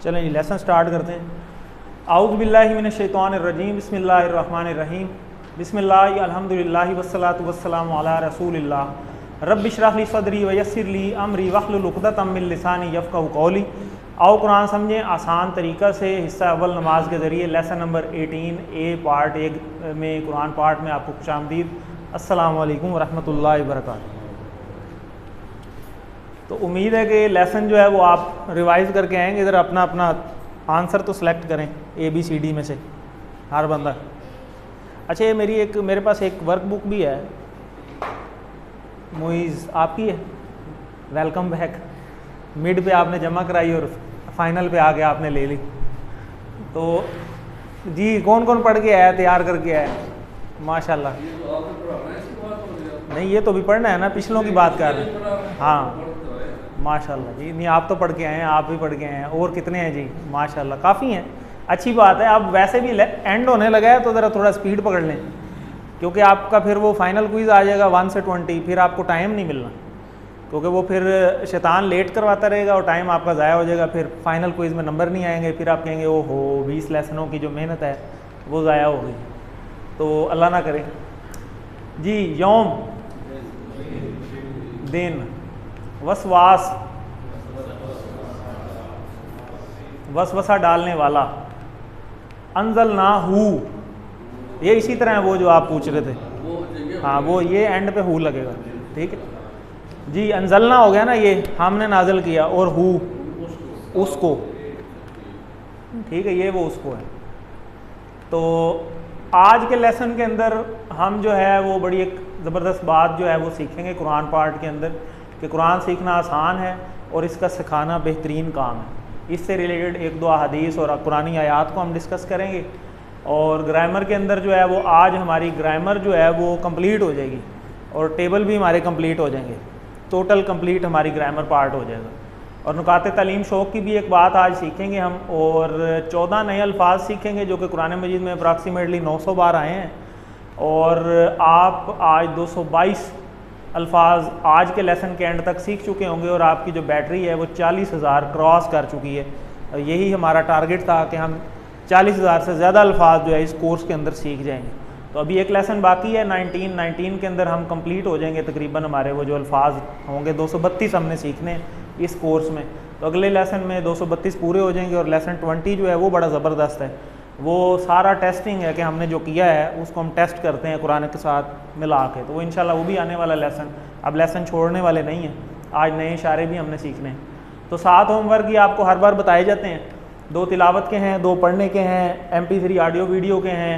चलें जी lesson start करते हैं। आऊज़ु बिल्लाहि मिनश शैतानिर रजीम, बिस्मिल्लाहिर रहमानिर रहीम, बिस्मिल्लाहि अल्हम्दुलिल्लाहि वस्सलातु वस्सलामु अला रसूलिल्लाह। रब्बि इश्रह ली सदरी व यस्सिर ली अमरी वहलुल उक़दतम मिन लिसानी यफ़क़हू क़ौली। आओ कुरान समझें आसान तरीक़ा से। हिस्सा अव्वल नमाज के ज़रिए लेसन नंबर 18 ए पार्ट 1 में कुरान पार्ट में आपको खुशामदीद। अस्सलामु अलैकुम वरहमतुल्लाहि वबरकातुहू। तो उम्मीद है कि लेसन जो है वो आप रिवाइज़ करके आएंगे। इधर अपना अपना आंसर तो सिलेक्ट करें ABCD में से हर बंदा। अच्छा ये मेरे पास एक वर्कबुक भी है, मुइज़ आपकी है, वेलकम बैक। मिड पे आपने जमा कराई और फाइनल पे आके आपने ले ली। तो जी कौन कौन पढ़ के आया, तैयार करके आया? माशाल्लाह। नहीं ये तो भी पढ़ना है ना, पिछलों की बात कर रहे हैं। हाँ माशाल्लाह जी, नहीं आप तो पढ़ के आए हैं, आप भी पढ़ के आए हैं। और कितने हैं जी? माशाल्लाह काफ़ी हैं, अच्छी बात है। अब वैसे भी एंड होने लगा है तो ज़रा थोड़ा स्पीड पकड़ लें, क्योंकि आपका फिर वो फाइनल क्विज़ आ जाएगा 1 से 20, फिर आपको टाइम नहीं मिलना, क्योंकि वो फिर शैतान लेट करवाता रहेगा और टाइम आपका ज़ाया हो जाएगा। फिर फाइनल क्विज़ में नंबर नहीं आएंगे, फिर आप कहेंगे ओ हो 20 लेसनों की जो मेहनत है वो ज़ाया हो गई। तो अल्लाह ना करे जी। यौम दिन, वसवास वसवसा डालने वाला, अंजल ना हु, ये इसी तरह है वो जो आप पूछ रहे थे। हाँ वो ये एंड पे हु लगेगा, ठीक है जी। अंजलना हो गया ना, ये हमने नाजल किया, और हु उसको, ठीक है, ये वो उसको है। तो आज के लेसन के अंदर हम जो है वो बड़ी एक ज़बरदस्त बात जो है वो सीखेंगे कुरान पार्ट के अंदर, कि कुरान सीखना आसान है और इसका सिखाना बेहतरीन काम है। इससे रिलेटेड एक दो हदीस और कुरानी आयात को हम डिस्कस करेंगे। और ग्रामर के अंदर जो है वो आज हमारी ग्रामर जो है वो कंप्लीट हो जाएगी और टेबल भी हमारे कंप्लीट हो जाएंगे। टोटल कंप्लीट हमारी ग्रामर पार्ट हो जाएगा। और नुकाते तालीम शौक़ की भी एक बात आज सीखेंगे हम, और 14 नए अल्फाज सीखेंगे जो कि कुरान मजीद में अप्रॉक्सीमेटली 900 बार आए हैं। और आप आज 222 अल्फाज आज के लेसन के एंड तक सीख चुके होंगे और आपकी जो बैटरी है वो 40,000 क्रॉस कर चुकी है। और यही हमारा टारगेट था कि हम 40,000 से ज़्यादा अल्फाज जो है इस कोर्स के अंदर सीख जाएंगे। तो अभी एक लेसन बाकी है 19 के अंदर हम कंप्लीट हो जाएंगे तकरीबन। हमारे वो जो अल्फाज होंगे 232 हमने सीखने हैं इस कोर्स में। तो अगले लेसन में 232 पूरे हो जाएंगे। और लेसन 20 जो है वो बड़ा ज़बरदस्त है। वो सारा टेस्टिंग है कि हमने जो किया है उसको हम टेस्ट करते हैं कुरान के साथ मिला के। तो वो इंशाल्लाह वो भी आने वाला लेसन। अब लेसन छोड़ने वाले नहीं हैं, आज नए इशारे भी हमने सीखने हैं। तो 7 होमवर्क ये आपको हर बार बताए जाते हैं। 2 तिलावत के हैं, 2 पढ़ने के हैं, MP3 ऑडियो वीडियो के हैं।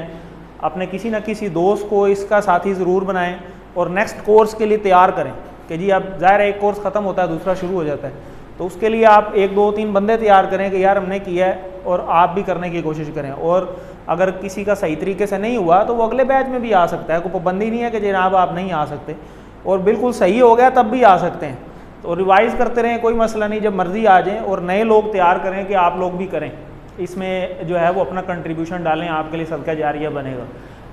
अपने किसी न किसी दोस्त को इसका साथी ज़रूर बनाएं और नेक्स्ट कोर्स के लिए तैयार करें कि जी अब ज़ाहिर है एक कोर्स ख़त्म होता है दूसरा शुरू हो जाता है। तो उसके लिए आप 1 2 3 बंदे तैयार करें कि यार हमने किया है और आप भी करने की कोशिश करें। और अगर किसी का सही तरीके से नहीं हुआ तो वो अगले बैच में भी आ सकता है, कोई पाबंदी नहीं है कि जनाब आप नहीं आ सकते। और बिल्कुल सही हो गया तब भी आ सकते हैं। तो रिवाइज़ करते रहें, कोई मसला नहीं, जब मर्ज़ी आ जाएँ। और नए लोग तैयार करें कि आप लोग भी करें, इसमें जो है वो अपना कंट्रीब्यूशन डालें, आपके लिए सदका जारिया बनेगा।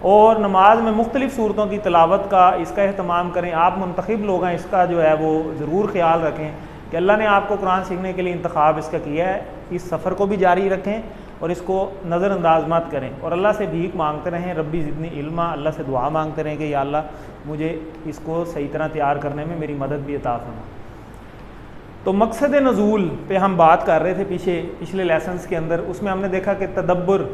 और नमाज में मुख्तलिफ़ सूरतों की तिलावत का इसका अहतमाम करें। आप मुंतखब लोग हैं, इसका जो है वो ज़रूर ख्याल रखें कि अल्लाह ने आपको कुरान सीखने के लिए इंतखाब इसका किया है। इस सफ़र को भी जारी रखें और इसको नज़रअंदाज मत करें। और अल्लाह से भीख मांगते रहें, रब्बी ज़िदनी इल्मा, अल्लाह से दुआ मांगते रहें कि या अल्लाह मुझे इसको सही तरह तैयार करने में मेरी मदद भी अता फरमा। तो मकसद नज़ूल पे हम बात कर रहे थे पिछले लेसन्स के अंदर। उसमें हमने देखा कि तदब्बर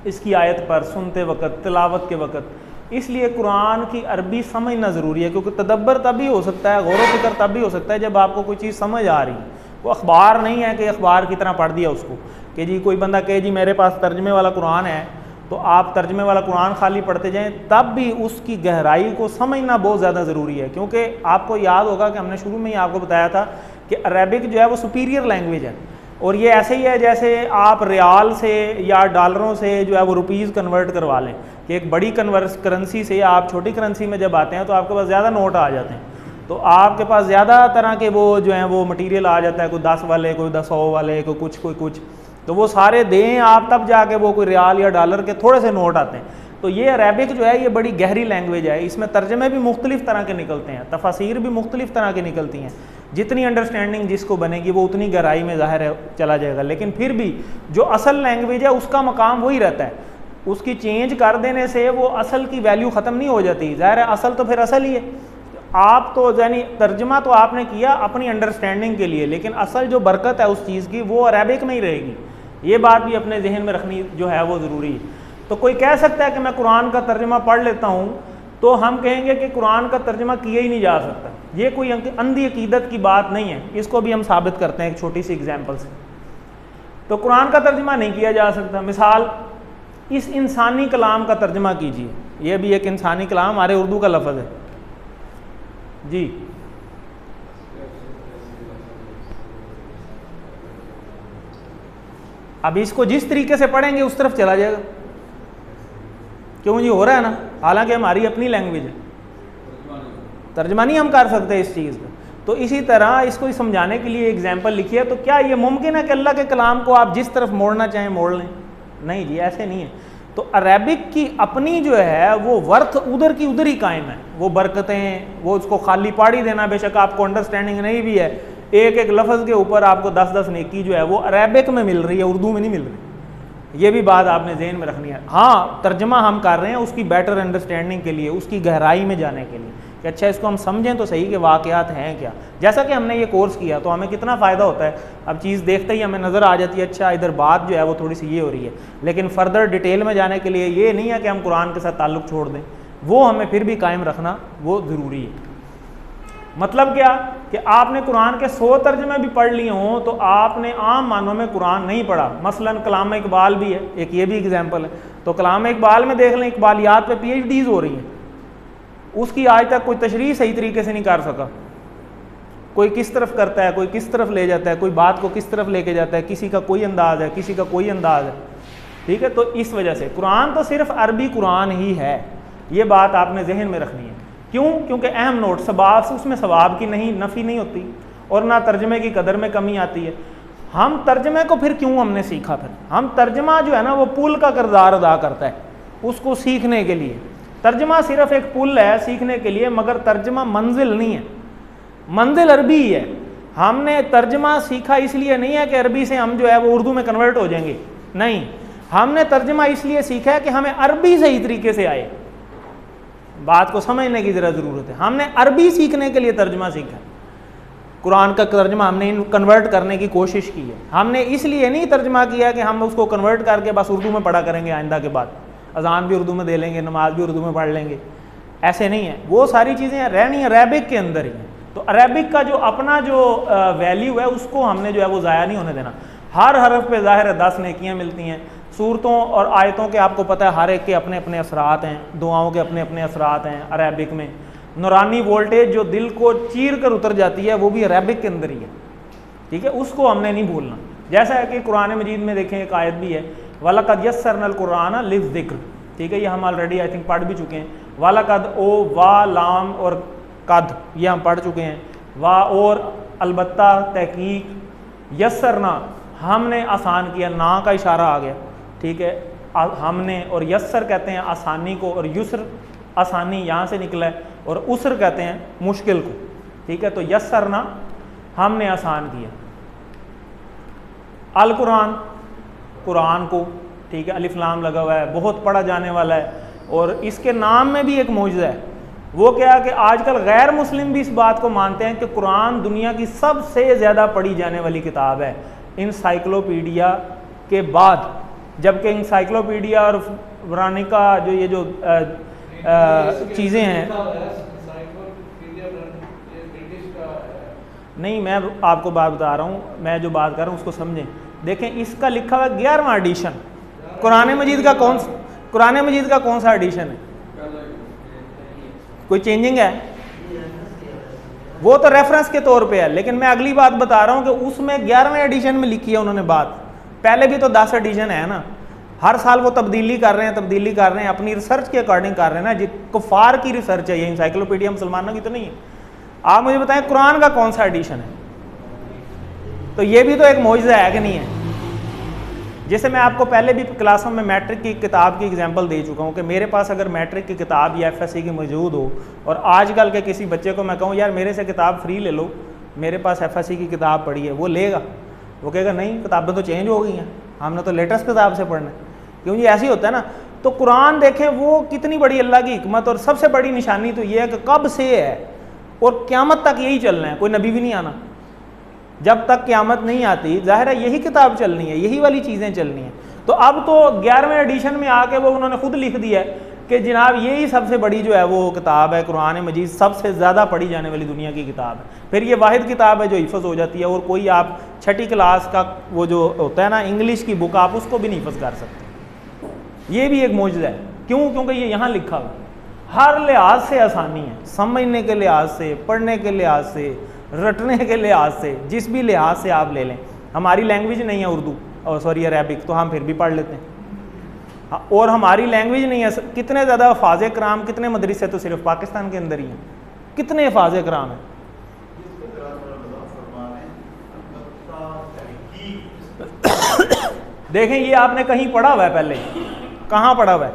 इसकी आयत पर सुनते वक़्त, तिलावत के वक़्त, इसलिए कुरान की अरबी समझना ज़रूरी है। क्योंकि तदब्बर तभी हो सकता है, गौर व फिक्र तभी हो सकता है जब आपको कोई चीज़ समझ आ रही है। वो अखबार नहीं है कि अखबार की तरह पढ़ दिया उसको, कि जी कोई बंदा कहे जी मेरे पास तर्जमे वाला कुरान है तो आप तर्जमे वाला कुरान खाली पढ़ते जाएं, तब भी उसकी गहराई को समझना बहुत ज़्यादा ज़रूरी है। क्योंकि आपको याद होगा कि हमने शुरू में ही आपको बताया था कि अरेबिक जो है वो सुपीरियर लैंग्वेज है। और ये ऐसे ही है जैसे आप रियाल से या डॉलरों से जो है वो रुपीज़ कन्वर्ट करवा लें, कि एक बड़ी करेंसी से आप छोटी करेंसी में जब आते हैं तो आपके पास ज़्यादा नोट आ जाते हैं। तो आपके पास ज़्यादा तरह के वो जो हैं वो मटेरियल आ जाता है, कोई 10 वाले, कोई 100 वाले, कोई कुछ। तो वो सारे दें आप तब जाके वो कोई रियाल या डॉलर के थोड़े से नोट आते हैं। तो ये अरेबिक जो है ये बड़ी गहरी लैंग्वेज है। इसमें तर्जमे भी मुख्तलिफ़ तरह के निकलते हैं, तफसीर भी मुख्तलिफ़ तरह की निकलती हैं। जितनी अंडरस्टैंडिंग जिसको बनेगी वो उतनी गहराई में ज़ाहिर है चला जाएगा। लेकिन फिर भी जो असल लैंग्वेज है उसका मकाम वही रहता है, उसकी चेंज कर देने से वो असल की वैल्यू ख़त्म नहीं हो जाती। ज़ाहिर है असल तो फिर असल ही है। आप तो यानी तर्जमा तो आपने किया अपनी अंडरस्टैंडिंग के लिए, लेकिन असल जो बरकत है उस चीज़ की वो अरेबिक में ही रहेगी। ये बात भी अपने जहन में रखनी जो है वो ज़रूरी है। तो कोई कह सकता है कि मैं कुरान का तर्जमा पढ़ लेता हूँ, तो हम कहेंगे कि कुरान का तर्जमा किया ही नहीं जा सकता। ये कोई अंधी अकीदत की बात नहीं है, इसको भी हम साबित करते हैं एक छोटी सी एग्जाम्पल से। तो कुरान का तर्जमा नहीं किया जा सकता। मिसाल, इस इंसानी कलाम का तर्जमा कीजिए, ये भी एक इंसानी कलाम हमारे उर्दू का लफ्ज़ है जी। अब इसको जिस तरीके से पढ़ेंगे उस तरफ चला जाएगा। क्यों जी, हो रहा है ना, हालांकि हमारी अपनी लैंग्वेज है, तर्जमा नहीं हम कर सकते इस चीज़ का। तो इसी तरह इसको समझाने के लिए एग्जाम्पल लिखी है। तो क्या ये मुमकिन है कि अल्लाह के कलाम को आप जिस तरफ मोड़ना चाहें मोड़ लें? नहीं जी, ऐसे नहीं है। तो अरेबिक की अपनी जो है वो वर्थ उधर की उधर ही कायम है। वो बरकतें, वो उसको खाली पाड़ी देना, बेशक आपको अंडरस्टैंडिंग नहीं भी है, एक एक लफ्ज़ के ऊपर आपको 10-10 नेकी जो है वो अरेबिक में मिल रही है, उर्दू में नहीं मिल रही। ये भी बात आपने जहन में रखनी है। हाँ, तर्जमा हम कर रहे हैं उसकी बेटर अंडरस्टैंडिंग के लिए, उसकी गहराई में जाने के लिए कि अच्छा इसको हम समझें तो सही कि वाक़यात हैं क्या। जैसा कि हमने ये कोर्स किया तो हमें कितना फ़ायदा होता है, अब चीज़ देखते ही हमें नज़र आ जाती है अच्छा इधर बात जो है वो थोड़ी सी ये हो रही है। लेकिन फर्दर डिटेल में जाने के लिए ये नहीं है कि हम कुरान के साथ ताल्लुक़ छोड़ दें, वो हमें फिर भी कायम रखना वो ज़रूरी है। मतलब क्या कि आपने कुरान के 100 तर्जमे भी पढ़ लिए हों तो आपने आम मानों में कुरान नहीं पढ़ा। मसलन कलाम इकबाल भी है एक, ये भी एग्जाम्पल है। तो कलाम इकबाल में देख लें, इकबालियात पे PhDs हो रही हैं, उसकी आज तक कोई तशरीह सही तरीके से नहीं कर सका। कोई किस तरफ करता है, कोई किस तरफ ले जाता है, कोई बात को किस तरफ लेके जाता है, किसी का कोई अंदाज़ है, किसी का कोई अंदाज़ है। ठीक है, तो इस वजह से कुरान तो सिर्फ अरबी कुरान ही है, ये बात आपने जहन में रखनी है। क्यों? क्योंकि अहम नोट, सबाब से उसमें सवाब की नहीं नफ़ी नहीं होती और ना तर्जमे की कदर में कमी आती है। हम तर्जमे को फिर क्यों हमने सीखा? फिर हम तर्जमा जो है ना वो पुल का किरदार अदा करता है उसको सीखने के लिए। तर्जमा सिर्फ एक पुल है सीखने के लिए, मगर तर्जमा मंजिल नहीं है। मंजिल अरबी है। हमने तर्जमा सीखा इसलिए नहीं है कि अरबी से हम जो है वो उर्दू में कन्वर्ट हो जाएंगे, नहीं। हमने तर्जमा इसलिए सीखा है कि हमें अरबी सही तरीके से आए। बात को समझने की ज़रा ज़रूरत है। हमने अरबी सीखने के लिए तर्जमा सीखा, कुरान का तर्जमा हमने कन्वर्ट करने की कोशिश की है। हमने इसलिए नहीं तर्जमा किया कि हम उसको कन्वर्ट करके बस उर्दू में पढ़ा करेंगे, आइंदा के बाद अजान भी उर्दू में दे लेंगे, नमाज भी उर्दू में पढ़ लेंगे, ऐसे नहीं है। वो सारी चीज़ें रहनी अरेबिक के अंदर ही हैं। तो अरेबिक का जो अपना जो वैल्यू है उसको हमने जो है वो ज़ाया नहीं होने देना। हर हरफ पे ज़ाहिर है 10 नेकियाँ मिलती हैं। सूरतों और आयतों के आपको पता है हर एक के अपने अपने असरात हैं, दुआओं के अपने अपने असरात हैं। अरेबिक में नूरानी वोल्टेज जो दिल को चीर कर उतर जाती है वो भी अरेबिक के अंदर ही है। ठीक है, उसको हमने नहीं भूलना। जैसा है कि कुरान मजीद में देखें एक आयत भी है, वलक़द यस्सरनल कुरान लिज़्ज़िक्र। ठीक है, ये हम ऑलरेडी आई थिंक पढ़ भी चुके हैं। वलक़द, ओ, वा, लाम और कद, ये हम पढ़ चुके हैं। वा और अलबत्ता, तहकीक, यस्सरना हमने आसान किया, ना का इशारा आ गया। ठीक है, हमने, और यस्सर कहते हैं आसानी को, और युस्र आसानी यहाँ से निकला है, और उसर कहते हैं मुश्किल को। ठीक है, तो यस्सरना हमने आसान किया। अल कुरान, कुरान को, ठीक है, अलिफ लाम लगा हुआ है, बहुत पढ़ा जाने वाला है। और इसके नाम में भी एक मौजज़ा है, वो क्या है कि आजकल गैर मुस्लिम भी इस बात को मानते हैं कि कुरान दुनिया की सबसे ज़्यादा पढ़ी जाने वाली किताब है इंसाइक्लोपीडिया के बाद। जबकि इंसाइक्लोपीडिया और वरानिका जो ये जो चीज़ें हैं, नहीं मैं आपको बात बता रहा हूँ, मैं जो बात कर रहा हूँ उसको समझें। देखें, इसका लिखा हुआ 11वां एडिशन कुरान मजीद का कौन सा एडिशन है? कोई चेंजिंग है? वो तो रेफरेंस के तौर पे है, लेकिन मैं अगली बात बता रहा हूँ कि उसमें 11वें एडिशन में लिखी है उन्होंने बात। पहले भी तो 10 एडिशन है ना, हर साल वो तब्दीली कर रहे हैं, अपनी रिसर्च के अकॉर्डिंग कर रहे हैं ना। जी कुफार की रिसर्च है ये, इंसाइक्लोपीडिया मुसलमानों की तो नहीं है। आप मुझे बताएं कुरान का कौन सा एडिशन है? तो ये भी तो एक मौजज़ा है कि नहीं है? जैसे मैं आपको पहले भी क्लासों में मैट्रिक की किताब की एग्जांपल दे चुका हूँ कि मेरे पास अगर मैट्रिक की किताब या FSC की मौजूद हो और आजकल के किसी बच्चे को मैं कहूँ यार मेरे से किताब फ्री ले लो, मेरे पास FSC की किताब पढ़ी है, वो लेगा? वो कहेगा नहीं, किताबें तो चेंज हो गई हैं, हमने तो लेटेस्ट किताब से पढ़ना है। क्योंकि ऐसे ही होता है ना। तो कुरान देखें वो कितनी बड़ी अल्लाह की हिकमत, और सबसे बड़ी निशानी तो ये है कि कब से है और क़यामत तक यही चलना है, कोई नबी भी नहीं आना। जब तक क़यामत नहीं आती ज़ाहिर है यही किताब चलनी है, यही वाली चीज़ें चलनी हैं। तो अब तो 11वें एडिशन में आके वो उन्होंने खुद लिख दिया है कि जनाब यही सबसे बड़ी जो है वो किताब है, कुरान मजीद सबसे ज़्यादा पढ़ी जाने वाली दुनिया की किताब है। फिर ये वाहिद किताब है जो हिफ्ज़ हो जाती है, और कोई आप 6ठी क्लास का वो जो होता है ना इंग्लिश की बुक, आप उसको भी नहीं हिफ्ज़ कर सकते। ये भी एक मौजज़ा है। क्यों? क्योंकि ये यहाँ लिखा हुआ, हर लिहाज से आसानी है, समझने के लिहाज से, पढ़ने के लिहाज से, रटने के लिहाज से, जिस भी लिहाज से आप ले लें। हमारी लैंग्वेज नहीं है उर्दू और सॉरी अरेबिक, तो हम फिर भी पढ़ लेते हैं। और हमारी लैंग्वेज नहीं है, कितने ज़्यादा हफ़ाज़ कराम, कितने मदरसे तो सिर्फ पाकिस्तान के अंदर ही हैं, कितने हफ़ाज़ कराम हैं। देखें ये आपने कहीं पढ़ा हुआ है पहले? कहाँ पढ़ा हुआ है?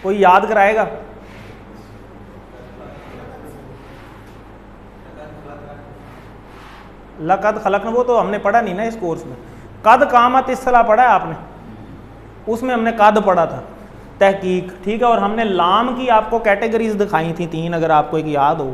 कोई याद कराएगा? लक़द खलक़ना, वो तो हमने पढ़ा नहीं ना इस कोर्स में। कद कामत इस्सला पढ़ा है आपने? उसमें हमने कद पढ़ा था, तहकीक, ठीक है। और हमने लाम की आपको कैटेगरीज दिखाई थी 3, अगर आपको एक याद हो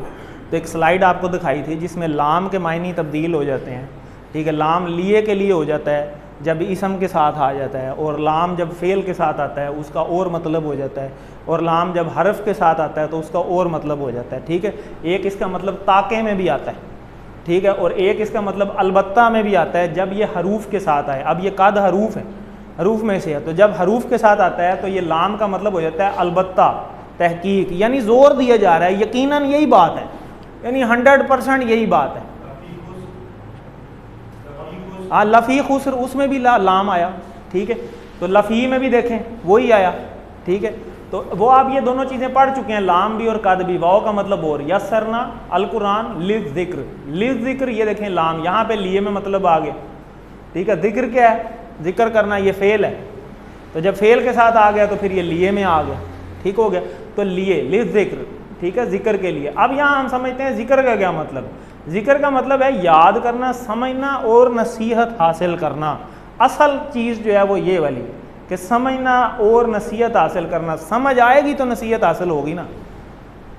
तो एक स्लाइड आपको दिखाई थी जिसमें लाम के मायने तब्दील हो जाते हैं, ठीक है। लाम लिए के लिए हो जाता है जब इसम के साथ आ जाता है, और लाम जब फ़ेल के साथ आता है उसका और मतलब हो जाता है, और लाम जब हरफ के साथ आता है तो उसका और मतलब हो जाता है, ठीक है। एक इसका मतलब ताके में भी आता है, ठीक है, और एक इसका मतलब अलबत्ता में भी आता है जब ये हरूफ के साथ आए। अब ये कद हरूफ है, हरूफ में से है, तो जब हरूफ के साथ आता है तो ये लाम का मतलब हो जाता है अलबत्ता, तहकीक, यानी जोर दिया जा रहा है, यकीनन यही बात है, यानी 100% यही बात है। हाँ, लफ़ी खुस्र उसमें भी लाम आया, ठीक है। तो लफ़ी में भी देखें वही आया, ठीक है। तो वो आप ये दोनों चीज़ें पढ़ चुके हैं, लाम भी और कद भी। वाओ का मतलब और, यस्सरना अल कुरान लिज़्ज़िक्र, लिज़्ज़िक्र ये देखें लाम, यहाँ पे लिए में मतलब आ गया, ठीक है। ज़िक्र क्या है? ज़िक्र करना, ये फ़ेल है, तो जब फ़ेल के साथ आ गया तो फिर ये लिए में आ गया, ठीक हो गया। तो लिए लिज़्ज़िक्र, ठीक है, ज़िक्र के लिए। अब यहाँ हम समझते हैं ज़िक्र का क्या मतलब। ज़िक्र का मतलब है याद करना, समझना और नसीहत हासिल करना। असल चीज़ जो है वो ये वाली कि समझना और नसीहत हासिल करना। समझ आएगी तो नसीहत हासिल होगी ना।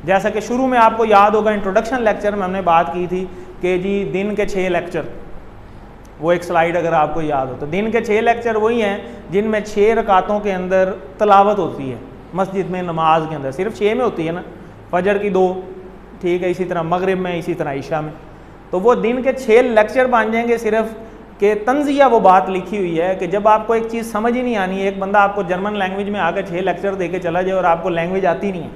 जैसा कि शुरू में आपको याद होगा इंट्रोडक्शन लेक्चर में हमने बात की थी कि जी दिन के 6 लेक्चर, वो एक स्लाइड अगर आपको याद हो तो दिन के 6 लेक्चर वही हैं जिनमें 6 रकातों के अंदर तलावत होती है मस्जिद में, नमाज के अंदर सिर्फ 6 में होती है ना, फजर की 2, ठीक है, इसी तरह मगरिब में, इसी तरह ईशा में। तो वो दिन के 6 लेक्चर बन जाएंगे सिर्फ कि तंजिया वो बात लिखी हुई है कि जब आपको एक चीज़ समझ ही नहीं आनी है, एक बंदा आपको जर्मन लैंग्वेज में आकर 6 लेक्चर दे के चला जाए और आपको लैंग्वेज आती नहीं है,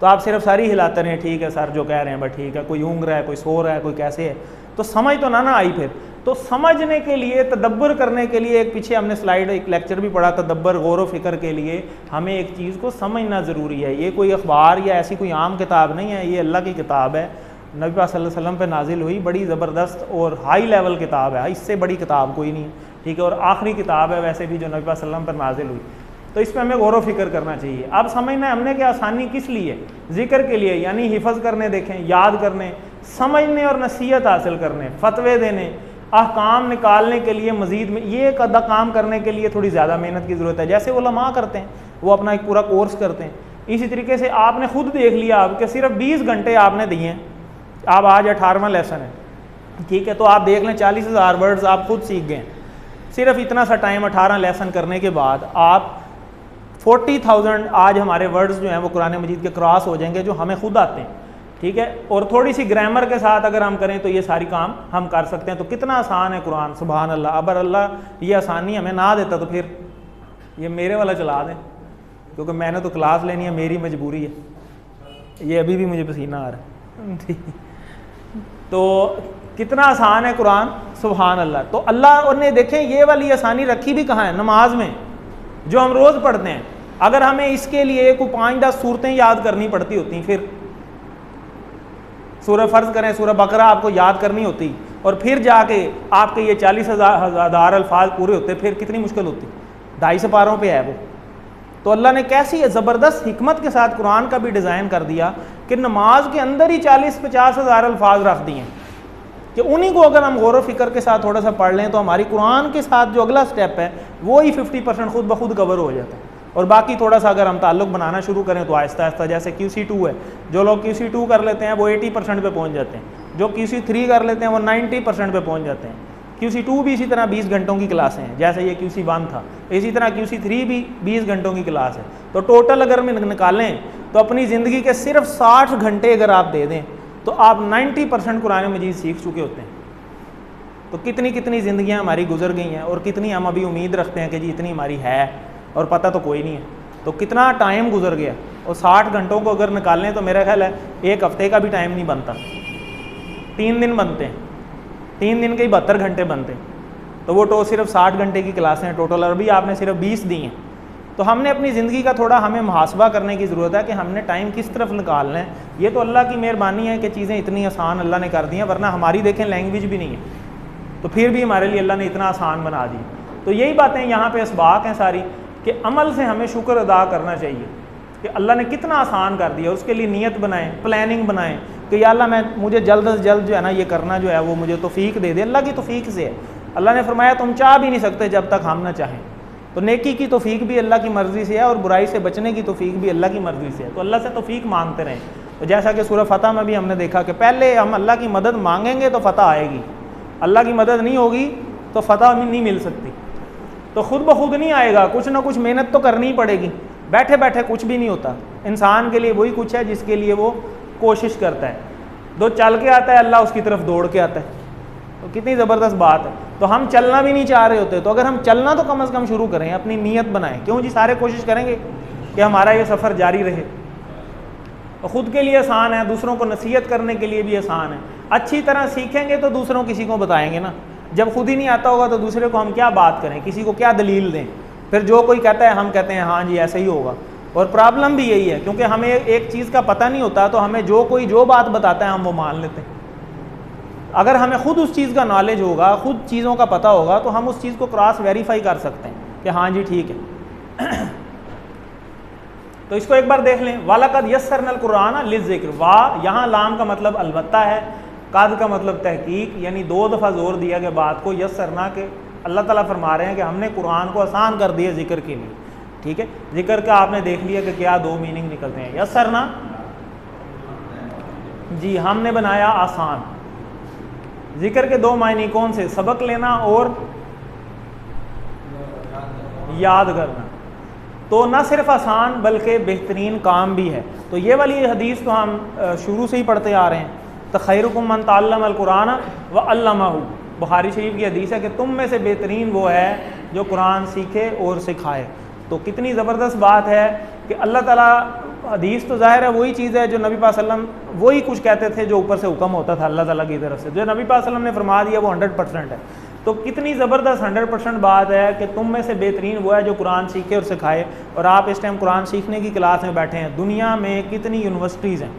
तो आप सिर्फ सारी हिलाते रहें, ठीक है सर जो कह रहे हैं बस ठीक है, कोई ऊँग रहा है, कोई सो रहा है, कोई कैसे है, तो समझ तो ना आई। फिर तो समझने के लिए, तदब्बर करने के लिए, एक पीछे हमने स्लाइड एक लेक्चर भी पढ़ा, तदब्बर गौर व फिक्र के लिए हमें एक चीज़ को समझना ज़रूरी है। ये कोई अखबार या ऐसी कोई आम किताब नहीं है, ये अल्लाह की किताब है, नबी पाक सल्लल्लाहु अलैहि वसल्लम पे नाजिल हुई, बड़ी ज़बरदस्त और हाई लेवल किताब है, इससे बड़ी किताब कोई नहीं है, ठीक है। और आखिरी किताब है वैसे भी जो नबी पाक सल्लल्लाहु अलैहि वसल्लम पर नाजिल हुई, तो इस पर हमें गौर व फिक्र करना चाहिए। अब समझना है हमने कि आसानी किस लिए, ज़िक्र के लिए, यानी हिफ़्ज़ करने, देखें याद करने, समझने और नसीहत हासिल करने, फतवे देने, अहकाम निकालने के लिए। मज़ीद में ये एक अदा काम करने के लिए थोड़ी ज़्यादा मेहनत की ज़रूरत है, जैसे उलमा करते हैं, वो अपना एक पूरा कोर्स करते हैं। इसी तरीके से आपने खुद देख लिया आपके सिर्फ 20 घंटे आपने दिए हैं, आप आज 18वां लेसन है, ठीक है, तो आप देख लें 40,000 वर्ड्स आप खुद सीख गए। सिर्फ इतना सा टाइम 18 लेसन करने के बाद आप 40,000 आज हमारे वर्ड्स जो हैं वो कुरान मजीद के क्रॉस हो जाएंगे, जो हमें खुद आते हैं, ठीक है। और थोड़ी सी ग्रामर के साथ अगर हम करें तो ये सारी काम हम कर सकते हैं। तो कितना आसान है कुरान, सुभान अल्लाह। अगर अल्लाह ये आसानी हमें ना देता तो फिर ये मेरे वाला चला दें, क्योंकि मैंने तो क्लास लेनी है, मेरी मजबूरी है, ये अभी भी मुझे पसीना आ रहा है। तो कितना आसान है कुरान, सुभान अल्लाह। तो अल्लाह ने देखें ये वाली आसानी रखी भी कहाँ है, नमाज में, जो हम रोज़ पढ़ते हैं। अगर हमें इसके लिए कोई 5-10 सूरतें याद करनी पड़ती होती, फिर सूरह फ़र्ज़ करें सूरह बकरा आपको याद करनी होती, और फिर जाके आपके ये 40,000 अल्फाज पूरे होते, फिर कितनी मुश्किल होती, 250 पारों पे है वो। तो अल्लाह ने कैसी ज़बरदस्त हिकमत के साथ कुरान का भी डिज़ाइन कर दिया कि नमाज के अंदर ही 40-50 हज़ार अल्फाज रख दिए, कि उन्हीं को अगर हम गौर फिक्र के साथ थोड़ा सा पढ़ लें तो हमारी कुरान के साथ जो अगला स्टेप है वो ही 50% खुद ब खुद कवर हो जाता है। और बाकी थोड़ा सा अगर हम ताल्लुक़ बनाना शुरू करें तो आहिस्ता आहिस्ता, जैसे QC2 है, जो लोग QC2 कर लेते हैं वो 80% पे पहुंच जाते हैं, जो QC3 कर लेते हैं वो 90% पे पहुंच जाते हैं। QC2 भी इसी तरह 20 घंटों की क्लासें हैं, जैसे ये QC1 था, इसी तरह QC3 भी 20 घंटों की क्लास है। तो टोटल अगर हम निकालें तो अपनी ज़िंदगी के सिर्फ 60 घंटे अगर आप दे दें तो आप 90% कुरान मजीद सीख चुके होते हैं। तो कितनी कितनी ज़िंदगियाँ हमारी गुजर गई हैं और कितनी हम अभी उम्मीद रखते हैं कि जी इतनी हमारी है और पता तो कोई नहीं है। तो कितना टाइम गुजर गया, और 60 घंटों को अगर निकालें तो मेरा ख्याल है एक हफ्ते का भी टाइम नहीं बनता, 3 दिन बनते हैं, 3 दिन के ही 72 घंटे बनते हैं। तो वो सिर्फ 60 घंटे की क्लासें हैं टोटल, और अभी आपने सिर्फ 20 दी हैं। तो हमने अपनी ज़िंदगी का थोड़ा हमें मुहासबा करने की ज़रूरत है कि हमने टाइम किस तरफ निकालना है। ये तो अल्लाह की मेहरबानी है कि चीज़ें इतनी आसान अल्लाह ने कर दी हैं, वरना हमारी देखें लैंग्वेज भी नहीं है, तो फिर भी हमारे लिए अल्लाह ने इतना आसान बना दी। तो यही बातें यहाँ पे इसबाक हैं सारी, कि अमल से हमें शुक्र अदा करना चाहिए कि अल्लाह ने कितना आसान कर दिया। उसके लिए नीयत बनाएं, प्लानिंग बनाएं कि या अल्लाह मुझे जल्द से जल्द जो है ना ये करना जो है वो मुझे तौफीक दे दे। अल्लाह की तौफीक से है। अल्लाह ने फरमाया तुम चाह भी नहीं सकते जब तक हम ना चाहें। तो नेकी की तौफीक भी अल्लाह की मर्ज़ी से है और बुराई से बचने की तौफीक भी अल्लाह की मर्ज़ी से है। तो अल्लाह से तौफीक मांगते रहें। तो जैसा कि सूरह फतह में भी हमने देखा कि पहले हम अल्लाह की मदद मांगेंगे तो फ़तह आएगी, अल्लाह की मदद नहीं होगी तो फ़तह नहीं मिल सकती। तो खुद ब खुद नहीं आएगा, कुछ ना कुछ मेहनत तो करनी ही पड़ेगी। बैठे बैठे कुछ भी नहीं होता। इंसान के लिए वही कुछ है जिसके लिए वो कोशिश करता है। दो चल के आता है, अल्लाह उसकी तरफ दौड़ के आता है। तो कितनी ज़बरदस्त बात है। तो हम चलना भी नहीं चाह रहे होते, तो अगर हम चलना तो कम से कम शुरू करें, अपनी नीयत बनाएं। क्यों जी, सारे कोशिश करेंगे कि हमारा ये सफ़र जारी रहे। तो ख़ुद के लिए आसान है, दूसरों को नसीहत करने के लिए भी आसान है। अच्छी तरह सीखेंगे तो दूसरों किसी को बताएंगे ना। जब खुद ही नहीं आता होगा तो दूसरे को हम क्या बात करें, किसी को क्या दलील दें। फिर जो कोई कहता है हम कहते हैं हाँ जी ऐसा ही होगा। और प्रॉब्लम भी यही है, क्योंकि हमें एक चीज़ का पता नहीं होता, तो हमें जो कोई जो बात बताता है हम वो मान लेते हैं। अगर हमें खुद उस चीज़ का नॉलेज होगा, खुद चीज़ों का पता होगा, तो हम उस चीज़ को क्रॉस वेरीफाई कर सकते हैं कि हाँ जी ठीक है। तो इसको एक बार देख लें। वालक़द यस्सरनल कुरान लिज़्ज़िक्र। वाह यहाँ लाम का मतलब अलबत्ता है, कद का मतलब तहकीक, यानी 2 दफ़ा जोर दिया कि बात को यस्सरना के अल्लाह ताला फरमा रहे हैं कि हमने कुरान को आसान कर दिया जिक्र के लिए। ठीक है, जिक्र का आपने देख लिया कि क्या 2 मीनिंग निकलते हैं। यस्सरना जी हमने बनाया आसान। जिक्र के 2 मायने कौन से, सबक लेना और याद करना। तो न सिर्फ आसान बल्कि बेहतरीन काम भी है। तो ये वाली हदीस तो हम शुरू से ही पढ़ते आ रहे हैं। तो खैरुकुम मन तअल्लमल कुरान व अल्लमहु, बुखारी शरीफ की हदीस है कि तुम में से बेहतरीन वो है जो कुरान सीखे और सिखाए। तो कितनी ज़बरदस्त बात है कि अल्लाह ताला, हदीस तो ज़ाहिर है वही चीज़ है जो नबी पाक सल्लम वही कुछ कहते थे जो ऊपर से हुक्म होता था अल्लाह ताला की तरफ से। जो नबी पाक सल्लम ने फरमा दिया वो 100% है। तो कितनी ज़बरदस्त 100% बात है कि तुम में से बेहतरीन वो है जो कुरान सीखे और सिखाए। और आप इस टाइम कुरान सीखने की क्लास में बैठे हैं। दुनिया में कितनी यूनिवर्सिटीज़ हैं,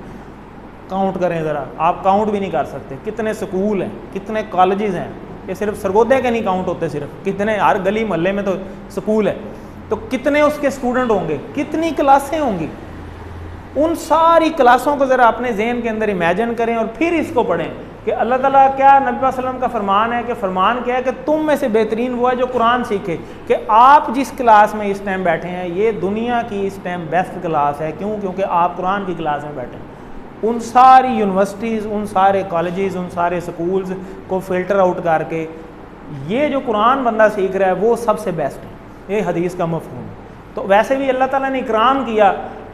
काउंट करें ज़रा, आप काउंट भी नहीं कर सकते। कितने स्कूल हैं, कितने कॉलेजेस हैं, ये सिर्फ सरगोदे के नहीं काउंट होते, सिर्फ कितने हर गली मोहल्ले में तो स्कूल है। तो कितने उसके स्टूडेंट होंगे, कितनी क्लासें होंगी। उन सारी क्लासों को ज़रा अपने जहन के अंदर इमेजिन करें और फिर इसको पढ़ें कि अल्लाह ताला क्या, नबी पाक सल्लल्लाहु अलैहि वसल्लम का फरमान है कि फ़रमान क्या है कि तुम में से बेहतरीन वो है जो कुरान सीखे। कि आप जिस क्लास में इस टाइम बैठे हैं ये दुनिया की इस टाइम बेस्ट क्लास है। क्यों? क्योंकि आप कुरान की क्लास में बैठे हैं। उन सारी यूनिवर्सिटीज़, उन सारे कॉलेजेस, उन सारे स्कूल्स को फ़िल्टर आउट करके ये जो कुरान बंदा सीख रहा है वो सबसे बेस्ट है। ये हदीस का मफ़हूम है। तो वैसे भी अल्लाह ताला ने इकराम किया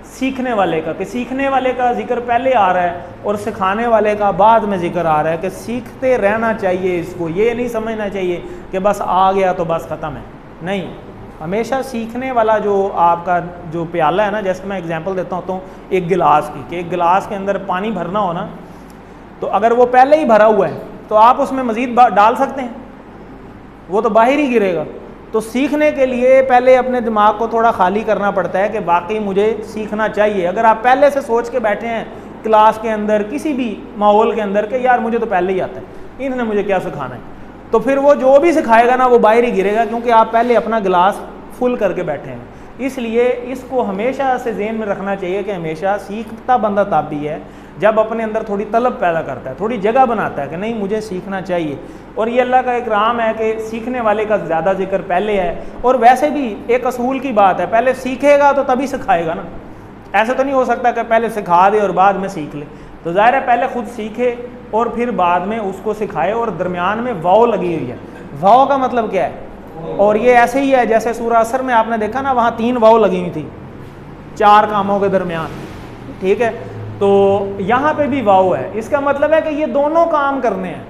सीखने वाले का, कि सीखने वाले का जिक्र पहले आ रहा है और सिखाने वाले का बाद में जिक्र आ रहा है कि सीखते रहना चाहिए। इसको ये नहीं समझना चाहिए कि बस आ गया तो बस ख़त्म है, नहीं। हमेशा सीखने वाला जो आपका जो प्याला है ना, जैसे मैं एग्जांपल देता हूँ तो एक गिलास की, कि एक गिलास के अंदर पानी भरना हो ना, तो अगर वो पहले ही भरा हुआ है तो आप उसमें मज़ीद डाल सकते हैं, वो तो बाहर ही गिरेगा। तो सीखने के लिए पहले अपने दिमाग को थोड़ा खाली करना पड़ता है कि वाकई मुझे सीखना चाहिए। अगर आप पहले से सोच के बैठे हैं क्लास के अंदर, किसी भी माहौल के अंदर कि यार मुझे तो पहले ही आता है, इन्होंने मुझे क्या सिखाना है, तो फिर वो जो भी सिखाएगा ना वो बाहर ही गिरेगा, क्योंकि आप पहले अपना गिलास फुल करके बैठे हैं। इसलिए इसको हमेशा से ज़हन में रखना चाहिए कि हमेशा सीखता बंदा तब भी है जब अपने अंदर थोड़ी तलब पैदा करता है, थोड़ी जगह बनाता है कि नहीं मुझे सीखना चाहिए। और ये अल्लाह का इकराम है कि सीखने वाले का ज़्यादा जिक्र पहले है। और वैसे भी एक असूल की बात है, पहले सीखेगा तो तभी सिखाएगा ना। ऐसा तो नहीं हो सकता कि पहले सिखा दे और बाद में सीख ले। तो ज़ाहिर है पहले खुद सीखे और फिर बाद में उसको सिखाए। और दरमियान में वाव लगी हुई है। वाव का मतलब क्या है? और ये ऐसे ही है जैसे सूरह असर में आपने देखा ना, वहाँ 3 वाव लगी हुई थी 4 कामों के दरमियान, ठीक है। तो यहाँ पे भी वाव है, इसका मतलब है कि ये दोनों काम करने हैं।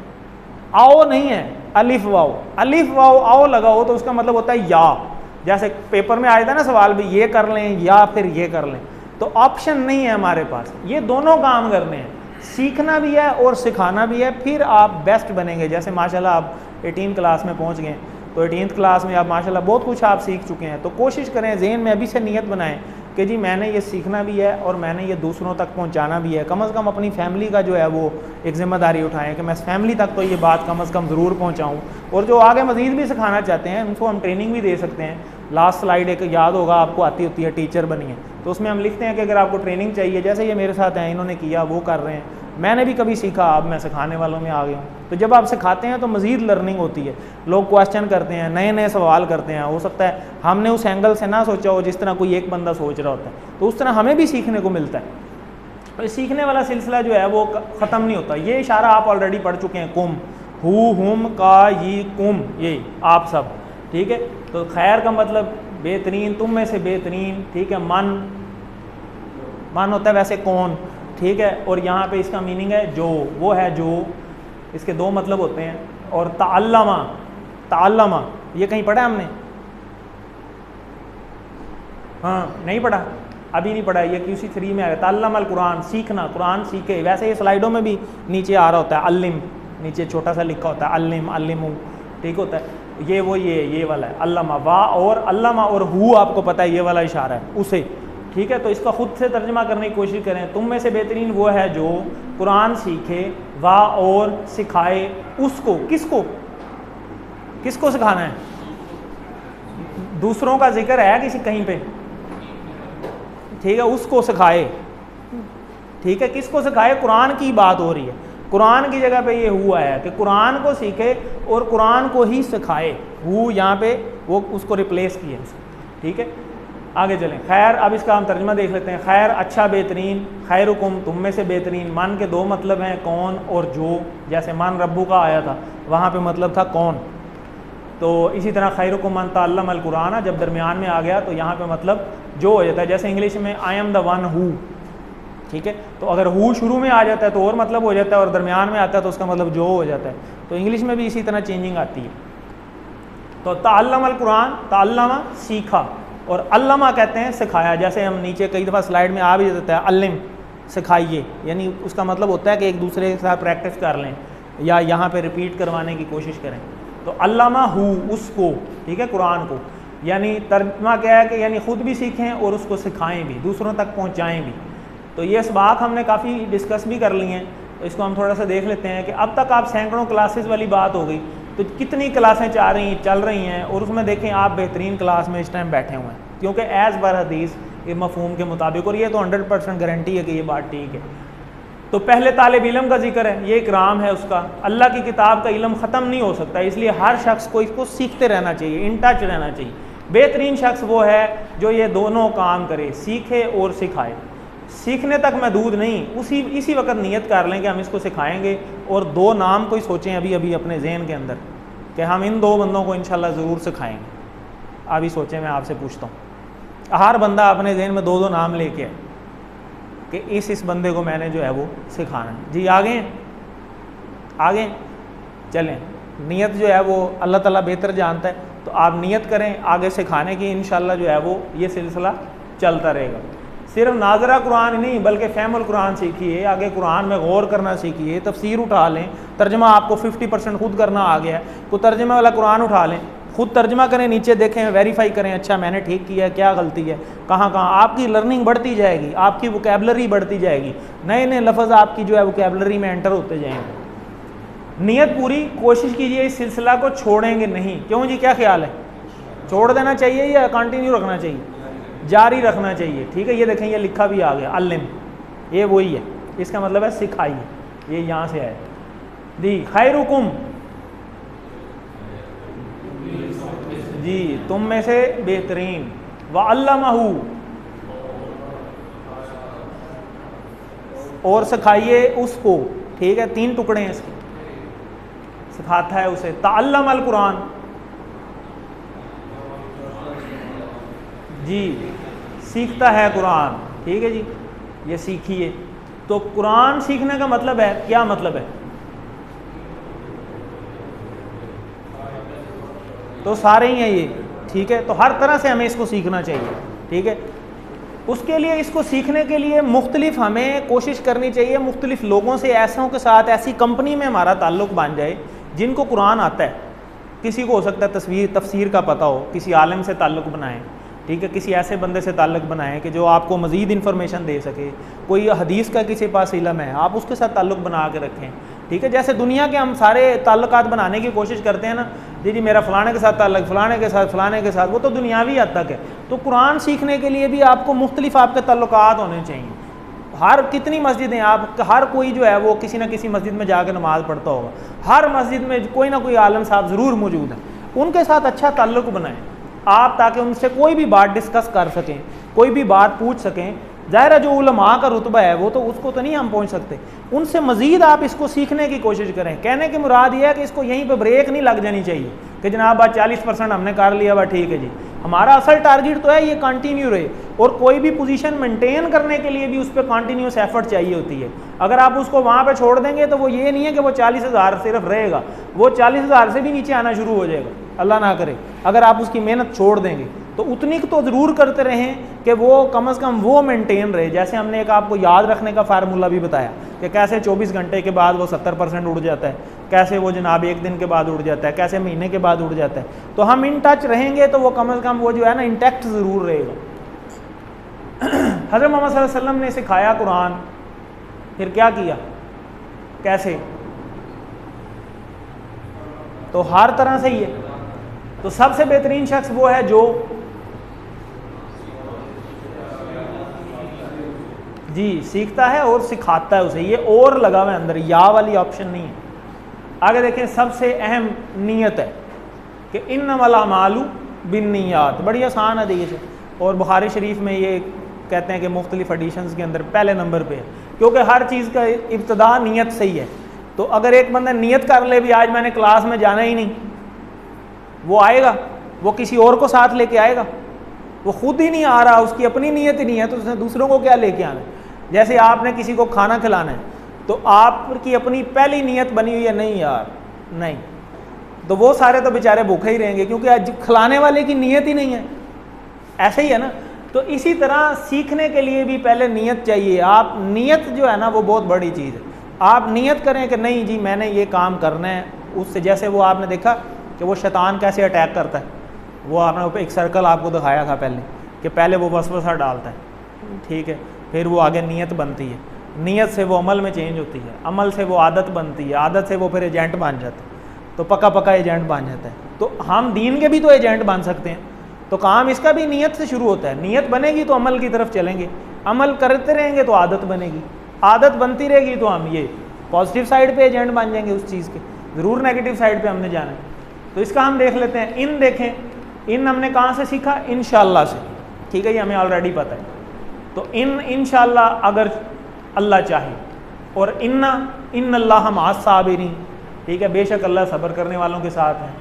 आओ नहीं है अलिफ वाव, अलिफ वाव आओ लगाओ तो उसका मतलब होता है या। जैसे पेपर में आया था ना सवाल भी, ये कर लें या फिर ये कर लें, तो ऑप्शन नहीं है हमारे पास, ये दोनों काम करने हैं। सीखना भी है और सिखाना भी है, फिर आप बेस्ट बनेंगे। जैसे माशाल्लाह आप 18 क्लास में पहुंच गए, तो 18th क्लास में आप माशाल्लाह बहुत कुछ आप सीख चुके हैं। तो कोशिश करें, ज़हन में अभी से नियत बनाएं कि जी मैंने ये सीखना भी है और मैंने ये दूसरों तक पहुंचाना भी है। कम से कम अपनी फैमिली का जो है वो एक ज़िम्मेदारी उठाएं कि मैं फैमिली तक तो ये बात कम से कम ज़रूर पहुंचाऊं। और जो आगे मज़ीद भी सिखाना चाहते हैं उनको हम ट्रेनिंग भी दे सकते हैं। लास्ट स्लाइड एक याद होगा आपको, आती होती है टीचर बनिए, तो उसमें हम लिखते हैं कि अगर आपको ट्रेनिंग चाहिए, जैसे ये मेरे साथ हैं, इन्होंने किया, वो कर रहे हैं, मैंने भी कभी सीखा, अब मैं सिखाने वालों में आ गया हूँ। तो जब आप सिखाते हैं तो मज़ीद लर्निंग होती है। लोग क्वेश्चन करते हैं, नए नए सवाल करते हैं। हो सकता है हमने उस एंगल से ना सोचा हो जिस तरह कोई एक बंदा सोच रहा होता है, तो उस तरह हमें भी सीखने को मिलता है। तो सीखने वाला सिलसिला जो है वो ख़त्म नहीं होता। ये इशारा आप ऑलरेडी पढ़ चुके हैं, कुम, हु, हुम, का, यी, कुम, ये आप सब, ठीक है। तो खैर का मतलब बेहतरीन, तुम में से बेहतरीन, ठीक है। मन होता है वैसे कौन, ठीक है। और यहाँ पे इसका मीनिंग है जो, वो है जो, इसके 2 मतलब होते हैं। और ताल्लमा, ताल्लमा ये कहीं पढ़ा हमने? हाँ नहीं पढ़ा, अभी नहीं पढ़ा, ये QC3 में आया। ताल्लम अल कुरान, सीखना, कुरान सीखे। वैसे ये स्लाइडों में भी नीचे आ रहा होता है, अल्लिम, नीचे छोटा सा लिखा होता है अल्लिम, अल्लिमु, ठीक होता है। ये वो ये वाला है अल्लामा, वा और अल्लामा, और हु आपको पता है ये वाला इशारा है उसे, ठीक है। तो इसका खुद से तर्जमा करने की कोशिश करें। तुम में से बेहतरीन वो है जो कुरान सीखे, वा और सिखाए उसको। किसको, किसको सिखाना है? दूसरों का जिक्र है किसी कहीं पे, ठीक है, उसको सिखाए, ठीक है। किसको सिखाए? कुरान की बात हो रही है। कुरान की जगह पे ये हुआ है कि कुरान को सीखे और कुरान को ही सिखाए। हु यहाँ पे वो उसको रिप्लेस किए, ठीक है। आगे चलें। खैर, अब इसका हम तर्जुमा देख लेते हैं। खैर अच्छा, बेहतरीन, खैरुकुम तुम में से बेहतरीन। मन के 2 मतलब हैं, कौन और जो। जैसे मन रब्बू का आया था, वहाँ पे मतलब था कौन। तो इसी तरह खैरुकुम मन तअल्लम अल कुरान, जब दरमियान में आ गया तो यहाँ पे मतलब जो हो जाता है। जैसे इंग्लिश में I am the one who, ठीक है। तो अगर हु शुरू में आ जाता है तो और मतलब हो जाता है, और दरमियान में आता है तो उसका मतलब जो हो जाता है। तो इंग्लिश में भी इसी तरह चेंजिंग आती है। तो तअल्लम अल कुरान, तअल्लम सीखा, और अल्लमा कहते हैं सिखाया। जैसे हम नीचे कई दफ़ा स्लाइड में आ भी जाता है अल्लिम, सिखाइए, यानी उसका मतलब होता है कि एक दूसरे के साथ प्रैक्टिस कर लें या यहाँ पे रिपीट करवाने की कोशिश करें। तो अल्लामा हु, उसको, ठीक है, कुरान को। यानी तर्जुमा क्या है कि यानी ख़ुद भी सीखें और उसको सिखाएं भी, दूसरों तक पहुँचाएँ भी। तो ये इसबाक हमने काफ़ी डिस्कस भी कर ली हैं, तो इसको हम थोड़ा सा देख लेते हैं कि अब तक आप सैकड़ों क्लासेस वाली बात हो गई, तो कितनी क्लासें चल रही हैं, और उसमें देखें आप बेहतरीन क्लास में इस टाइम बैठे हुए हैं, क्योंकि एज़ पर हदीस ये मफहूम के मुताबिक, और ये तो 100% गारंटी है कि ये बात ठीक है। तो पहले तालिब इल्म का जिक्र है, ये इकराम है उसका। अल्लाह की किताब का इल्म ख़त्म नहीं हो सकता, इसलिए हर शख्स को इसको सीखते रहना चाहिए, इन टच रहना चाहिए। बेहतरीन शख्स वो है जो ये दोनों काम करे, सीखे और सिखाए। सीखने तक महदूद नहीं, इसी वक्त नियत कर लें कि हम इसको सिखाएंगे, और 2 नाम कोई सोचें अभी अभी अपने जहन के अंदर कि हम इन 2 बंदों को इंशाल्लाह ज़रूर सिखाएंगे। अभी सोचें, मैं आपसे पूछता हूँ, हर बंदा अपने जहन में 2-2 नाम लेके आए कि इस बंदे को मैंने जो है वो सिखाना है। जी आगे चलें। नियत जो है वो अल्लाह ताला बेहतर जानता है, तो आप नियत करें आगे सिखाने की, इंशाल्लाह जो है वो ये सिलसिला चलता रहेगा। सिर्फ नाजरा कुरान नहीं बल्कि फ़हमुल कुरान सीखिए, आगे कुरान में गौर करना सीखिए, तफसीर उठा लें। तर्जमा आपको 50% खुद करना आ गया है, तो तर्जमा वाला कुरान उठा लें, खुद तर्जमा करें, नीचे देखें, वेरीफाई करें, अच्छा मैंने ठीक किया है, क्या गलती है, कहाँ आपकी लर्निंग बढ़ती जाएगी, आपकी वोकैबलरी बढ़ती जाएगी, नए नए लफ्ज़ आपकी जो है वोकैबलरी में एंटर होते जाएंगे। नियत पूरी, कोशिश कीजिए इस सिलसिला को छोड़ेंगे नहीं। क्यों जी, क्या ख्याल है, छोड़ देना चाहिए या कंटिन्यू रखना चाहिए? जारी रखना चाहिए, ठीक है। ये देखें, ये लिखा भी आ गया अल्लिम, ये वही है, इसका मतलब है सिखाइए, ये यहाँ से है जी। खैरुकुम, जी तुम में से बेहतरीन। व अल्लमहू, और सिखाइए उसको, ठीक है, 3 टुकड़े हैं इसके, सिखाता है उसे। तअल्लम अल कुरान, जी सीखता है कुरान, ठीक है जी, ये सीखिए। तो कुरान सीखने का मतलब है, क्या मतलब है? तो सारे ही हैं ये, ठीक है। तो हर तरह से हमें इसको सीखना चाहिए, ठीक है। उसके लिए, इसको सीखने के लिए मुख्तलिफ हमें कोशिश करनी चाहिए, मुख्तलिफ लोगों से, ऐसों के साथ, ऐसी कंपनी में हमारा ताल्लुक़ बन जाए जिनको कुरान आता है। किसी को हो सकता है तफसीर का पता हो, किसी आलिम से ताल्लुक़ बनाएं, ठीक है, किसी ऐसे बंदे से ताल्लुक़ बनाएं कि जो आपको मज़ीद इन्फॉर्मेशन दे सके। कोई हदीस का किसी पास इल्म है, आप उसके साथ ताल्लुक़ बना के रखें, ठीक है। जैसे दुनिया के हम सारे ताल्लुकात बनाने की कोशिश करते हैं ना, जी मेरा फ़लाने के साथ ताल्लुक़, फ़लाने के साथ, फ़लाने के साथ, वो तो दुनियावी हद तक है। तो कुरान सीखने के लिए भी आपको मुख्तलिफ आपके ताल्लुकात होने चाहिए। हर कितनी मस्जिदें, आप हर कोई जो है वो किसी ना किसी मस्जिद में जाकर नमाज़ पढ़ता होगा, हर मस्जिद में कोई ना कोई आलम साहब ज़रूर मौजूद है। उनके साथ अच्छा ताल्लुक़ बनाएं आप, ताकि उनसे कोई भी बात डिस्कस कर सकें, कोई भी बात पूछ सकें। ज़ाहिर है जो उलमा का रुतबा है वो तो उसको तो नहीं हम पहुंच सकते, उनसे मज़ीद आप इसको सीखने की कोशिश करें। कहने की मुराद ये है कि इसको यहीं पे ब्रेक नहीं लग जानी चाहिए कि जनाब आज 40% हमने कर लिया, बा ठीक है जी। हमारा असल टारगेट तो है ये कंटिन्यू रहे, और कोई भी पोजीशन मेंटेन करने के लिए भी उस पर कंटिन्यूस एफर्ट चाहिए होती है। अगर आप उसको वहाँ पे छोड़ देंगे तो वो ये नहीं है कि वो 40,000 सिर्फ रहेगा, वो 40,000 से भी नीचे आना शुरू हो जाएगा, अल्लाह ना करे। अगर आप उसकी मेहनत छोड़ देंगे तो उतनी तो ज़रूर करते रहें कि वो कम से कम वो मेंटेन रहे। जैसे हमने एक आपको याद रखने का फार्मूला भी बताया कि कैसे 24 घंटे के बाद वो 70% उड़ जाता है, कैसे वो जनाब 1 दिन के बाद उड़ जाता है, कैसे महीने के बाद उड़ जाता है। तो हम इन टच रहेंगे तो वो कम से कम वो जो है ना इंटैक्ट ज़रूर रहेगा। हज़रत मोहम्मद सल्लल्लाहु अलैहि वसल्लम ने सिखाया कुरान, फिर क्या किया, कैसे? तो हर तरह से ही है। तो सबसे बेहतरीन शख्स वो है जो जी सीखता है और सिखाता है उसे। ये और लगा हुआ है अंदर, या वाली ऑप्शन नहीं है। आगे देखें, सबसे अहम नियत है कि इन्नमल अमालु बिन्नियात, बड़ी आसान हदीस है, और बुखारी शरीफ में ये कहते हैं कि मुख्तलिफ एडिशंस के अंदर पहले नंबर पे है, क्योंकि हर चीज़ का इब्तदा नियत से ही है। तो अगर एक बंदा नियत कर ले भी आज मैंने क्लास में जाना ही नहीं, वो आएगा, वो किसी और को साथ लेके आएगा, वो खुद ही नहीं आ रहा, उसकी अपनी नियत ही नहीं है, तो उसने दूसरों को क्या लेके आना है। जैसे आपने किसी को खाना खिलाना है तो आपकी अपनी पहली नियत बनी हुई है, नहीं यार नहीं, तो वो सारे तो बेचारे भूखे ही रहेंगे, क्योंकि आज खिलाने वाले की नियत ही नहीं है। ऐसे ही है ना। तो इसी तरह सीखने के लिए भी पहले नियत चाहिए। आप नियत जो है ना वो बहुत बड़ी चीज़ है। आप नियत करें कि नहीं जी मैंने ये काम करना है, उससे जैसे वो आपने देखा कि वो शैतान कैसे अटैक करता है, वो आपने एक सर्कल आपको दिखाया था पहले कि पहले वो वसवसा डालता है, ठीक है, फिर वो आगे नियत बनती है, नियत से वो अमल में चेंज होती है, अमल से वो आदत बनती है, आदत से वो फिर एजेंट बन जाता है, तो पक्का पक्का एजेंट बन जाता है। तो हम दीन के भी तो एजेंट बन सकते हैं। तो काम इसका भी नियत से शुरू होता है। नियत बनेगी तो अमल की तरफ चलेंगे, अमल करते रहेंगे तो आदत बनेगी, आदत बनती रहेगी तो हम ये पॉजिटिव साइड पे एजेंट बन जाएंगे उस चीज़ के। ज़रूर नेगेटिव साइड पे हमने जाना है। तो इसका हम देख लेते हैं। इन देखें, इन हमने कहाँ से सीखा? इंशाअल्लाह से, ठीक है, ये हमें ऑलरेडी पता है। तो इंशाअल्लाह अगर अल्लाह चाहे, और इन्नल्लाह मअस साबिरीन, ठीक है, बेशक अल्लाह सब्र करने वालों के साथ है।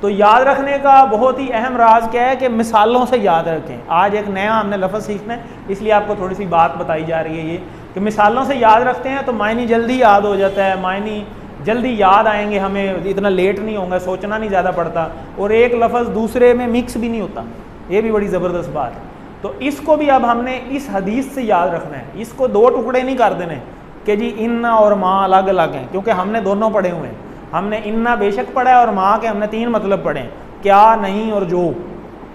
तो याद रखने का बहुत ही अहम राज क्या है कि मिसालों से याद रखें। आज एक नया हमने लफ्ज़ सीखना है, इसलिए आपको थोड़ी सी बात बताई जा रही है ये कि मिसालों से याद रखते हैं तो मायनी जल्दी याद हो जाता है, मायनी जल्दी याद आएंगे, हमें इतना लेट नहीं होगा, सोचना नहीं ज़्यादा पड़ता, और एक लफ्ज़ दूसरे में मिक्स भी नहीं होता। ये भी बड़ी ज़बरदस्त बात है। तो इसको भी अब हमने इस हदीस से याद रखना है। इसको दो टुकड़े नहीं कर देने कि जी इन्ना और माँ अलग अलग हैं, क्योंकि हमने दोनों पढ़े हुए हैं। हमने इन्ना बेशक पढ़ा है और माँ के हमने 3 मतलब पढ़े हैं, क्या, नहीं और जो,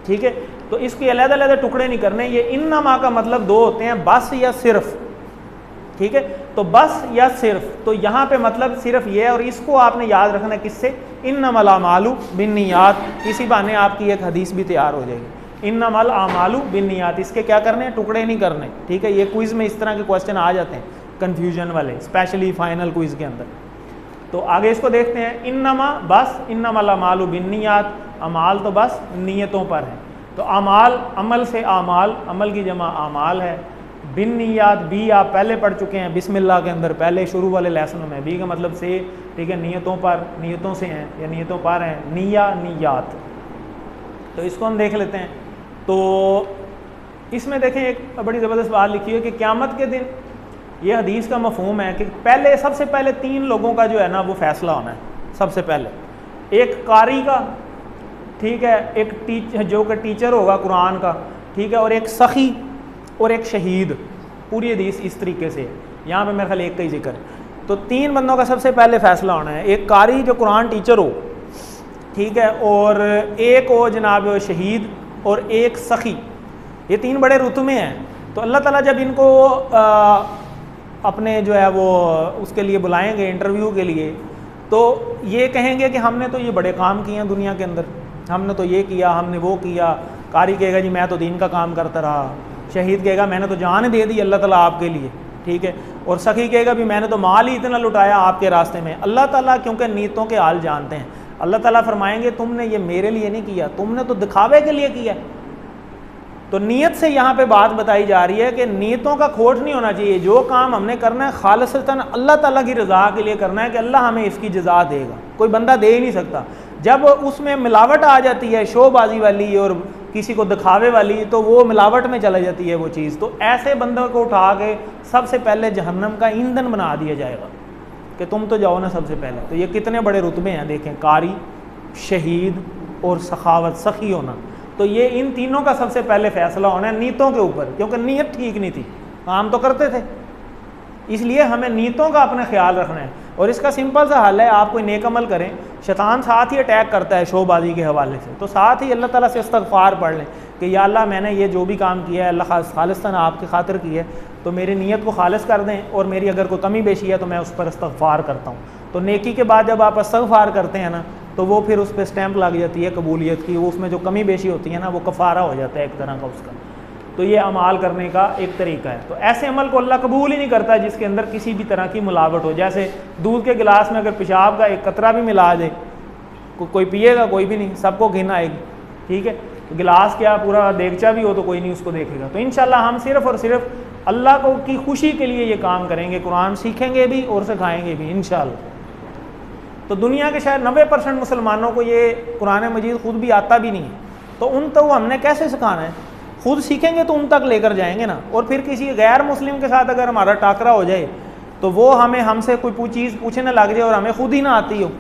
ठीक है। तो इसके अलग-अलग टुकड़े नहीं करने। ये इन्ना माँ का मतलब 2 होते हैं, बस या सिर्फ, ठीक है। तो बस या सिर्फ, तो यहाँ पे मतलब सिर्फ ये है, और इसको आपने याद रखना किससे? इन्नमल अमालु बिन्नियात। इसी बहाने आपकी एक हदीस भी तैयार हो जाएगी। इन्नमल अमालु बिन्नियात, इसके क्या करने हैं? टुकड़े नहीं करने, ठीक है। ये क्विज़ में इस तरह के क्वेश्चन आ जाते हैं, कन्फ्यूजन वाले, स्पेशली फाइनल क्विज़ के अंदर। तो आगे इसको देखते हैं। इन्नमा बस, इन्नमल अमालु बिन्नियात, अमाल तो बस नीयतों पर है। तो अमाल, अमल से आमाल, अमल की जमा आमाल है। बिन्नियात, बी आप पहले पढ़ चुके हैं बिस्मिल्लाह के अंदर, पहले शुरू वाले लेसनों में। बी का मतलब से, ठीक है, नियतों पर, नियतों से हैं या नियतों पर हैं। निया, नियात। तो इसको हम देख लेते हैं। तो इसमें देखें एक बड़ी ज़बरदस्त बात लिखी है कि क़यामत के दिन ये हदीस का मफ़हूम है कि पहले, सबसे पहले 3 लोगों का जो है ना वो फ़ैसला होना है। सबसे पहले एक कारी का, ठीक है, एक जो कि टीचर होगा कुरान का, ठीक है, और एक सखी और एक शहीद। पूरी हदीस इस तरीके से, यहाँ पे मेरे ख्याल एक का ही जिक्र है। तो 3 बंदों का सबसे पहले फ़ैसला होना है। एक कारी जो कुरान टीचर हो, ठीक है, और एक हो जनाब शहीद, और एक सखी। ये 3 बड़े रुतबे हैं। तो अल्लाह ताला जब इनको अपने जो है वो उसके लिए बुलाएंगे इंटरव्यू के लिए, तो ये कहेंगे कि हमने तो ये बड़े काम किए हैं दुनिया के अंदर, हमने तो ये किया, हमने वो किया। कारी कहेगा जी मैं तो दीन का काम करता रहा। शहीद कहेगा मैंने तो जान दे दी अल्लाह ताला आपके लिए, ठीक है। और सखी कहेगा भी मैंने तो माल ही इतना लुटाया आपके रास्ते में। अल्लाह ताला क्योंकि नीयतों के हाल जानते हैं, अल्लाह ताला फरमाएंगे तुमने ये मेरे लिए नहीं किया, तुमने तो दिखावे के लिए किया। तो नीयत से यहाँ पे बात बताई जा रही है कि नीयतों का खोट नहीं होना चाहिए। जो काम हमने करना है खालिसतन अल्लाह ताला की रज़ा के लिए करना है कि अल्लाह हमें इसकी जज़ा देगा, कोई बंदा दे ही नहीं सकता। जब उसमें मिलावट आ जाती है, शोबाजी वाली और किसी को दिखावे वाली, तो वो मिलावट में चला जाती है वो चीज़। तो ऐसे बंदों को उठा के सबसे पहले जहन्नम का ईंधन बना दिया जाएगा कि तुम तो जाओ ना सबसे पहले। तो ये कितने बड़े रुतबे हैं देखें, कारी, शहीद और सखावत, सखी होना। तो ये इन तीनों का सबसे पहले फैसला होना है नीयतों के ऊपर, क्योंकि नीयत ठीक नहीं थी, काम तो करते थे। इसलिए हमें नीयतों का अपना ख्याल रखना है। और इसका सिंपल सा हल है, आप कोई नेक अमल करें, शैतान साथ ही अटैक करता है शोबाजी के हवाले से, तो साथ ही अल्लाह ताला से इस्तग़फ़ार पढ़ लें कि या अल्लाह मैंने ये जो भी काम किया है अल्लाह खालिस्तन आपकी खातिर की है, तो मेरी नीयत को खालिस कर दें, और मेरी अगर कोई कमी बेशी है तो मैं उस पर इस्तग़फ़ार करता हूँ। तो नेकी के बाद जब आप इस्तग़फ़ार करते हैं ना, तो वो फिर उस पर स्टैंप लग जाती है कबूलियत की, वो उसमें जो कमी बेशी होती है ना वो कफ़ारा हो जाता है एक तरह का उसका। तो ये अमाल करने का एक तरीका है। तो ऐसे अमल को अल्लाह कबूल ही नहीं करता जिसके अंदर किसी भी तरह की मिलावट हो। जैसे दूध के गिलास में अगर पेशाब का एक कतरा भी मिला दे, कोई पिएगा, कोई भी नहीं, सबको घिन आएगी, ठीक है। तो गिलास क्या पूरा देगचा भी हो तो कोई नहीं उसको देखेगा। तो इंशाल्लाह हम सिर्फ़ और सिर्फ अल्लाह को की खुशी के लिए ये काम करेंगे, कुरान सीखेंगे भी और सिखाएँगे भी इंशाल्लाह। तो दुनिया के शायद 90% मुसलमानों को ये कुरान मजीद खुद भी आता भी नहीं है, तो उन तो हमने कैसे सिखाना है? खुद सीखेंगे तो उन तक लेकर जाएंगे ना। और फिर किसी गैर मुस्लिम के साथ अगर हमारा टाकरा हो जाए तो वो हमसे कोई चीज़ पूछने लग जाए और हमें खुद ही ना आती हो,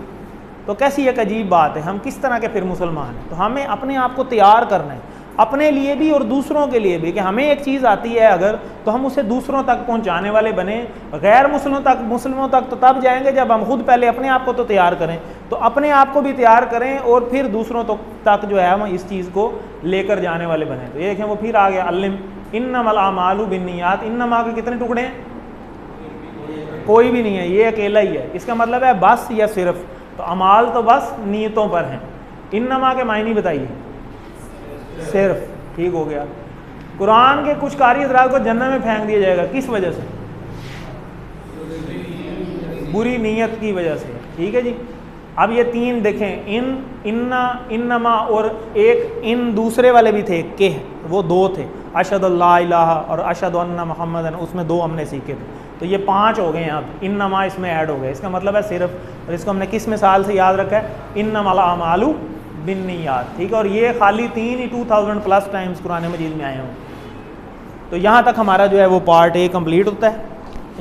तो कैसी एक अजीब बात है। हम किस तरह के फिर मुसलमान हैं? तो हमें अपने आप को तैयार करना है, अपने लिए भी और दूसरों के लिए भी, कि हमें एक चीज़ आती है अगर, तो हम उसे दूसरों तक पहुंचाने वाले बने। गैर मुस्लिमों तक तो तब जाएंगे जब हम खुद पहले अपने आप को तो तैयार करें। तो अपने आप को भी तैयार करें और फिर दूसरों तक जो है हम इस चीज़ को लेकर जाने वाले बने। तो ये देखें वो फिर आ गया, अल्लिम इन्नमल आमालु बिन्नियात। इन्नमा के कितने टुकड़े हैं? कोई भी नहीं है, ये अकेला ही है। इसका मतलब है बस या सिर्फ। तो अमाल तो बस नीयतों पर हैं। इन्नमा के मायने बताइए? सिर्फ, ठीक हो गया। कुरान के कुछ कारी हज़रात को जन्नत में फेंक दिया जाएगा, किस वजह से? बुरी नीयत की वजह से, ठीक है जी। अब ये 3 देखें, इन्ना, इन्नमा और एक इन दूसरे वाले भी थे के, वो 2 थे, अशहदु अल्ला इलाहा और अशहदु अन्ना मुहम्मदन, उसमें 2 हमने सीखे थे। तो ये 5 हो गए। अब इन्नमा इसमें ऐड हो गए, इसका मतलब है सिर्फ। और इसको हमने किस मिसाल से याद रखा है? इन्नमल आमालु बिन्नियात, ठीक है। और ये खाली 3 ही 2000+ टाइम्स कुरान मजीद में आए हों। तो यहाँ तक हमारा जो है वो पार्ट A कंप्लीट होता है।